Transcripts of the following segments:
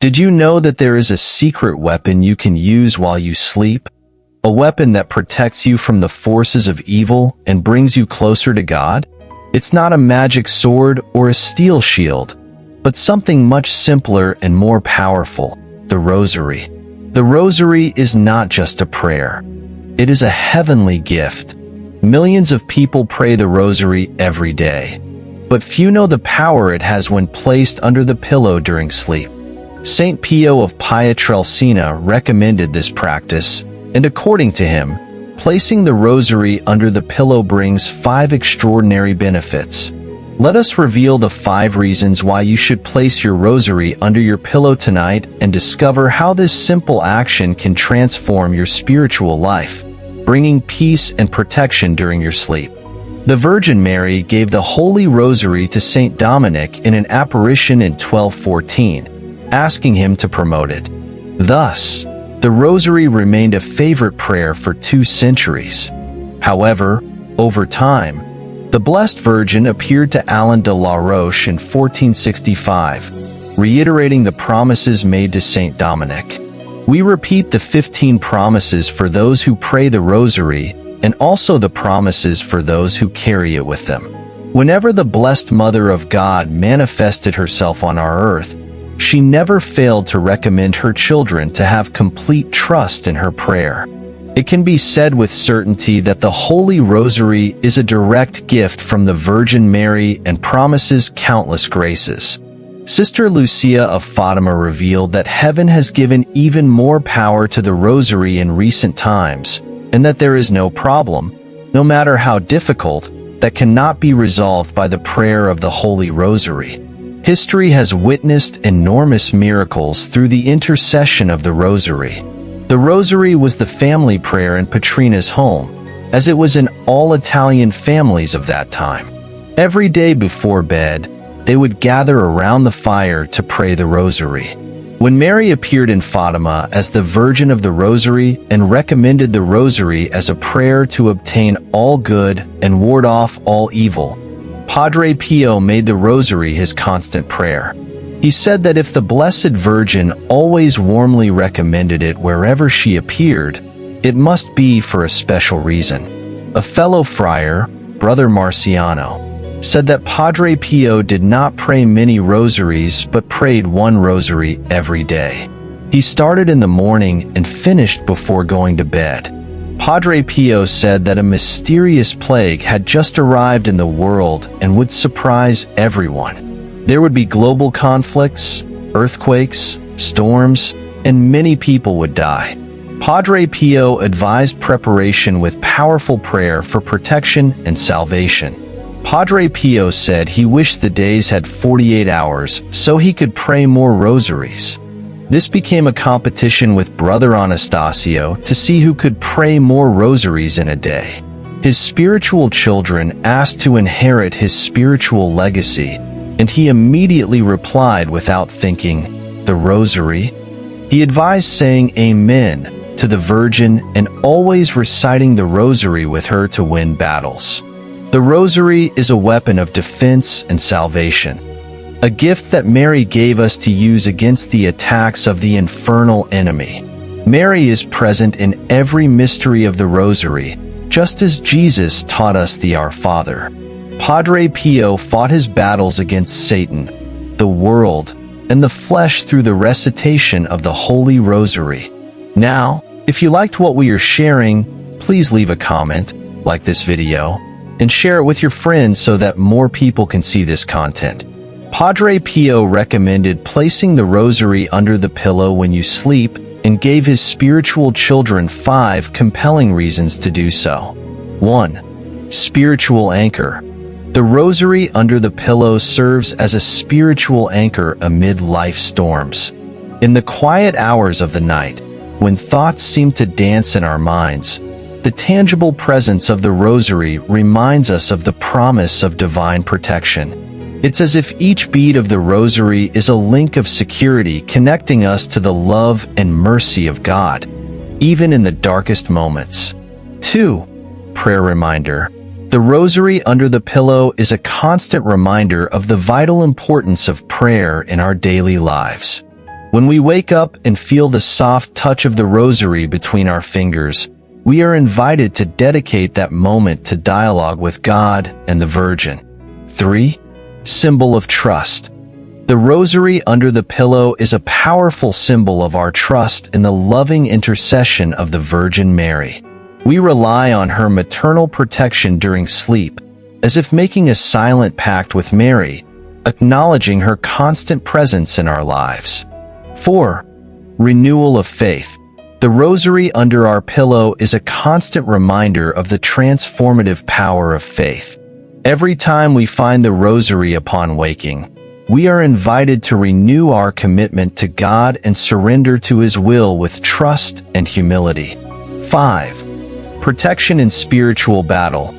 Did you know that there is a secret weapon you can use while you sleep? A weapon that protects you from the forces of evil and brings you closer to God? It's not a magic sword or a steel shield, but something much simpler and more powerful: the Rosary. The Rosary is not just a prayer. It is a heavenly gift. Millions of people pray the Rosary every day, but few know the power it has when placed under the pillow during sleep. Saint Pio of Pietrelcina recommended this practice, and according to him, placing the Rosary under the pillow brings 5 extraordinary benefits. Let us reveal the 5 reasons why you should place your Rosary under your pillow tonight and discover how this simple action can transform your spiritual life, bringing peace and protection during your sleep. The Virgin Mary gave the Holy Rosary to Saint Dominic in an apparition in 1214, asking him to promote it. Thus, the Rosary remained a favorite prayer for 2 centuries. However, over time, the Blessed Virgin appeared to Alain de la Roche in 1465, reiterating the promises made to Saint Dominic. We repeat the 15 promises for those who pray the Rosary, and also the promises for those who carry it with them. Whenever the Blessed Mother of God manifested herself on our earth, she never failed to recommend her children to have complete trust in her prayer. It can be said with certainty that the Holy Rosary is a direct gift from the Virgin Mary and promises countless graces. Sister Lucia of Fatima revealed that heaven has given even more power to the Rosary in recent times, and that there is no problem, no matter how difficult, that cannot be resolved by the prayer of the Holy Rosary. History has witnessed enormous miracles through the intercession of the Rosary. The Rosary was the family prayer in Petrina's home, as it was in all Italian families of that time. Every day before bed, they would gather around the fire to pray the Rosary. When Mary appeared in Fatima as the Virgin of the Rosary and recommended the Rosary as a prayer to obtain all good and ward off all evil, Padre Pio made the Rosary his constant prayer. He said that if the Blessed Virgin always warmly recommended it wherever she appeared, it must be for a special reason. A fellow friar, Brother Marciano, said that Padre Pio did not pray many rosaries but prayed 1 rosary every day. He started in the morning and finished before going to bed. Padre Pio said that a mysterious plague had just arrived in the world and would surprise everyone. There would be global conflicts, earthquakes, storms, and many people would die. Padre Pio advised preparation with powerful prayer for protection and salvation. Padre Pio said he wished the days had 48 hours so he could pray more rosaries. This became a competition with Brother Anastasio to see who could pray more rosaries in a day. His spiritual children asked to inherit his spiritual legacy, and he immediately replied without thinking, "The Rosary?" He advised saying Amen to the Virgin and always reciting the Rosary with her to win battles. The Rosary is a weapon of defense and salvation, a gift that Mary gave us to use against the attacks of the infernal enemy. Mary is present in every mystery of the Rosary, just as Jesus taught us the Our Father. Padre Pio fought his battles against Satan, the world, and the flesh through the recitation of the Holy Rosary. Now, if you liked what we are sharing, please leave a comment, like this video, and share it with your friends so that more people can see this content. Padre Pio recommended placing the Rosary under the pillow when you sleep and gave his spiritual children 5 compelling reasons to do so. 1. Spiritual anchor. The Rosary under the pillow serves as a spiritual anchor amid life's storms. In the quiet hours of the night, when thoughts seem to dance in our minds, the tangible presence of the Rosary reminds us of the promise of divine protection. It's as if each bead of the Rosary is a link of security connecting us to the love and mercy of God, even in the darkest moments. 2. Prayer reminder. The Rosary under the pillow is a constant reminder of the vital importance of prayer in our daily lives. When we wake up and feel the soft touch of the Rosary between our fingers, we are invited to dedicate that moment to dialogue with God and the Virgin. 3. Symbol of trust. The Rosary under the pillow is a powerful symbol of our trust in the loving intercession of the Virgin Mary. We rely on her maternal protection during sleep, as if making a silent pact with Mary, acknowledging her constant presence in our lives. 4. Renewal of faith. The Rosary under our pillow is a constant reminder of the transformative power of faith. Every time we find the Rosary upon waking, we are invited to renew our commitment to God and surrender to His will with trust and humility. 5. Protection in spiritual battle.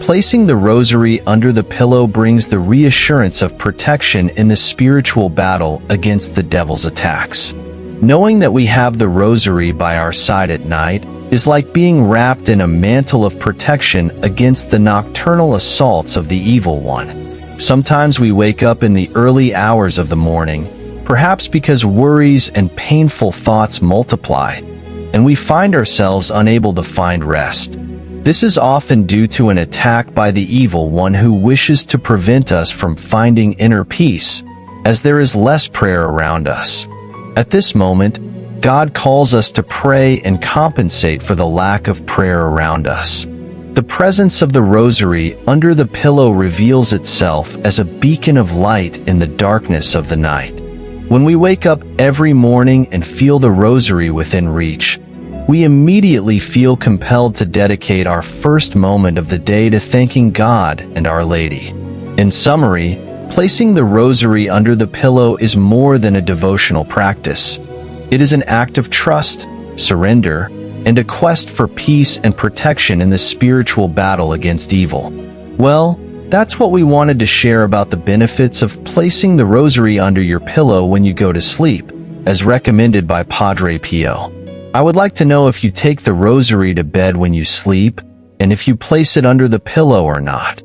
Placing the Rosary under the pillow brings the reassurance of protection in the spiritual battle against the devil's attacks. Knowing that we have the Rosary by our side at night is like being wrapped in a mantle of protection against the nocturnal assaults of the evil one. Sometimes we wake up in the early hours of the morning, perhaps because worries and painful thoughts multiply, and we find ourselves unable to find rest. This is often due to an attack by the evil one who wishes to prevent us from finding inner peace, as there is less prayer around us. At this moment, God calls us to pray and compensate for the lack of prayer around us. The presence of the Rosary under the pillow reveals itself as a beacon of light in the darkness of the night. When we wake up every morning and feel the Rosary within reach, we immediately feel compelled to dedicate our first moment of the day to thanking God and Our Lady. In summary, placing the Rosary under the pillow is more than a devotional practice. It is an act of trust, surrender, and a quest for peace and protection in the spiritual battle against evil. Well, that's what we wanted to share about the benefits of placing the Rosary under your pillow when you go to sleep, as recommended by Padre Pio. I would like to know if you take the Rosary to bed when you sleep, and if you place it under the pillow or not.